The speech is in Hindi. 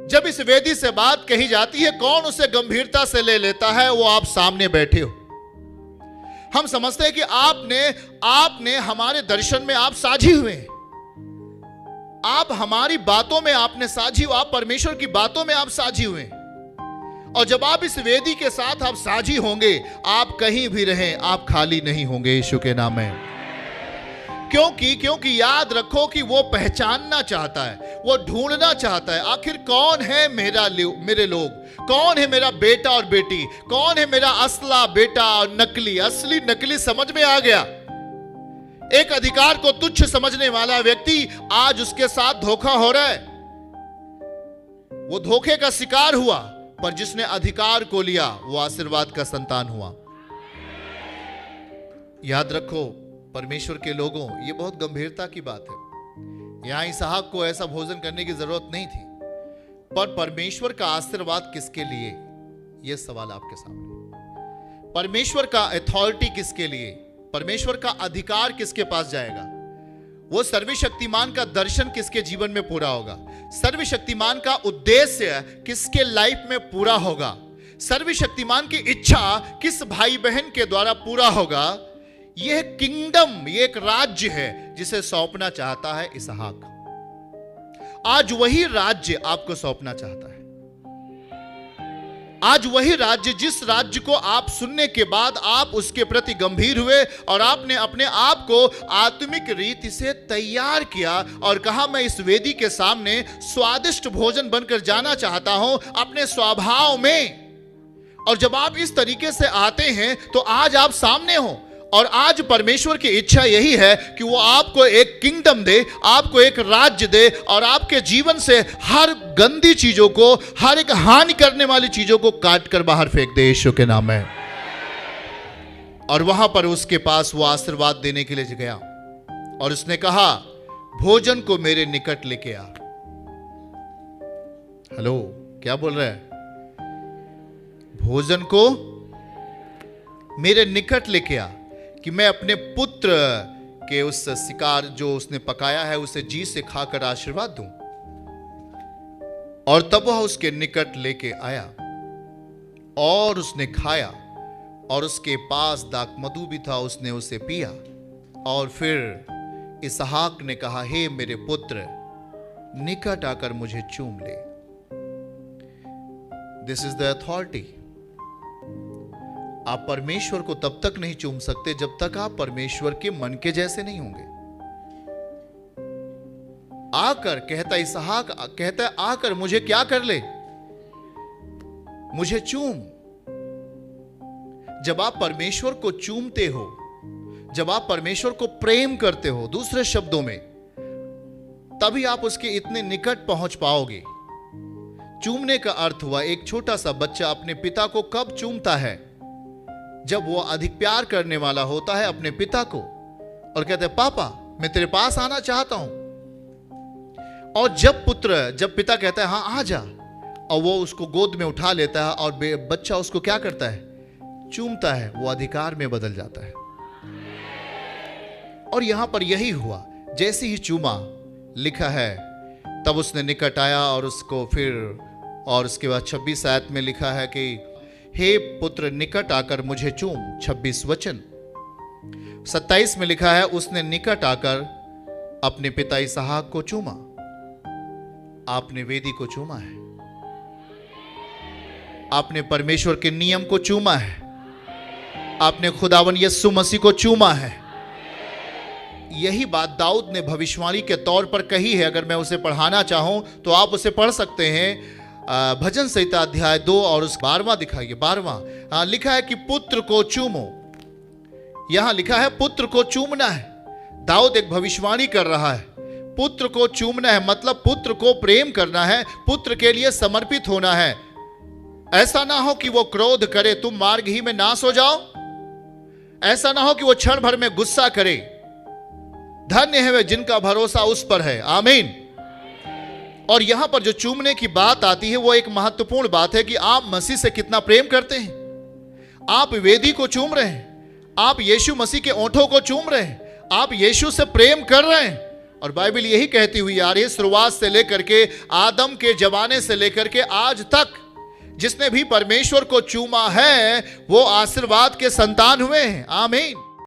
जब इस वेदी से बात कही जाती है, कौन उसे गंभीरता से ले लेता है? वो आप सामने बैठे हो। हम समझते हैं कि आपने हमारे दर्शन में आप साझी हुए हैं, आप हमारी बातों में आपने साझी, आप परमेश्वर की बातों में आप साझी हुए हैं। और जब आप इस वेदी के साथ आप साझी होंगे, आप कहीं भी रहें, आप खाली नहीं होंगे यीशु के नाम में। क्योंकि याद रखो कि वो पहचानना चाहता है, वो ढूंढना चाहता है, आखिर कौन है मेरे लोग, कौन है मेरा बेटा और बेटी, कौन है मेरा असला बेटा और नकली। असली नकली समझ में आ गया। एक अधिकार को तुच्छ समझने वाला व्यक्ति, आज उसके साथ धोखा हो रहा है, वो धोखे का शिकार हुआ। पर जिसने अधिकार को लिया, वो आशीर्वाद का संतान हुआ। याद रखो परमेश्वर के लोगों, ये बहुत गंभीरता की बात है। यहां इसहाक को ऐसा भोजन करने की जरूरत नहीं थी, पर परमेश्वर का आशीर्वाद किसके लिए, यह सवाल आपके सामने। परमेश्वर का अथॉरिटी किसके लिए, परमेश्वर का अधिकार किसके पास जाएगा? वो सर्वशक्तिमान का दर्शन किसके जीवन में पूरा होगा? सर्वशक्तिमान का उद्देश्य किसके लाइफ में पूरा होगा? सर्वशक्तिमान की इच्छा किस भाई बहन के द्वारा पूरा होगा? यह किंगडम, ये एक राज्य है जिसे सौंपना चाहता है इसहाक। आज वही राज्य आपको सौंपना चाहता है। आज वही राज्य, जिस राज्य को आप सुनने के बाद आप उसके प्रति गंभीर हुए और आपने अपने आप को आत्मिक रीति से तैयार किया और कहा, मैं इस वेदी के सामने स्वादिष्ट भोजन बनकर जाना चाहता हूं अपने स्वभाव में। और जब आप इस तरीके से आते हैं तो आज आप सामने हो। और आज परमेश्वर की इच्छा यही है कि वो आपको एक किंगडम दे, आपको एक राज्य दे, और आपके जीवन से हर गंदी चीजों को, हर एक हानि करने वाली चीजों को काट कर बाहर फेंक दे यीशु के नाम में। और वहां पर उसके पास वो आशीर्वाद देने के लिए गया और उसने कहा, भोजन को मेरे निकट लेके आ। हेलो, क्या बोल रहा है? भोजन को मेरे निकट लेके आ, कि मैं अपने पुत्र के उस शिकार जो उसने पकाया है उसे जी से खाकर आशीर्वाद दूं। और तब वह उसके निकट लेके आया और उसने खाया, और उसके पास दाखमधु भी था, उसने उसे पिया। और फिर इसहाक ने कहा, हे मेरे पुत्र, निकट आकर मुझे चूम ले। This is the authority. आप परमेश्वर को तब तक नहीं चूम सकते जब तक आप परमेश्वर के मन के जैसे नहीं होंगे। आकर कहता इसहाक, कहता है, आकर मुझे क्या कर ले, मुझे चूम। जब आप परमेश्वर को चूमते हो, जब आप परमेश्वर को प्रेम करते हो, दूसरे शब्दों में, तभी आप उसके इतने निकट पहुंच पाओगे। चूमने का अर्थ हुआ, एक छोटा सा बच्चा अपने पिता को कब चूमता है? जब वो अधिक प्यार करने वाला होता है अपने पिता को और कहते हैं, पापा मैं तेरे पास आना चाहता हूं। और जब पिता कहता है, हाँ आ जा, और वो उसको गोद में उठा लेता है और बच्चा उसको क्या करता है? चूमता है, वो अधिकार में बदल जाता है। और यहां पर यही हुआ, जैसे ही चूमा, लिखा है, तब उसने निकट आया और उसको और उसके बाद 26 आयत में लिखा है कि हे पुत्र, निकट आकर मुझे चूम। 26 वचन। 27 में लिखा है, उसने निकट आकर अपने पिता इसहाक को चूमा। आपने वेदी को चूमा है, आपने परमेश्वर के नियम को चूमा है, आपने खुदावन यीशु मसीह को चूमा है। यही बात दाऊद ने भविष्यवाणी के तौर पर कही है। अगर मैं उसे पढ़ाना चाहूं तो आप उसे पढ़ सकते हैं। भजन संहिता अध्याय 2 और उस 12वां दिखाइए, 12वां। लिखा है कि पुत्र को चूमो। यहां लिखा है पुत्र को चूमना है। दाऊद एक भविष्यवाणी कर रहा है, पुत्र को चूमना है, मतलब पुत्र को प्रेम करना है, पुत्र के लिए समर्पित होना है। ऐसा ना हो कि वो क्रोध करे, तुम मार्ग ही में नाश हो जाओ। ऐसा ना हो कि वो क्षण भर में गुस्सा करे। धन्य है वे जिनका भरोसा उस पर है। आमीन। और यहां पर जो चूमने की बात आती है वो एक महत्वपूर्ण बात है कि आप मसीह से कितना प्रेम करते हैं। आप वेदी को चूम रहे हैं, आप यीशु मसीह के ओंठों को चूम रहे हैं, आप यीशु से प्रेम कर रहे हैं। और बाइबल यही कहती हुई आ रही है, शुरुआत से लेकर के आदम के जमाने से लेकर के आज तक जिसने भी परमेश्वर को चूमा है वो आशीर्वाद के संतान हुए हैं। आमीन।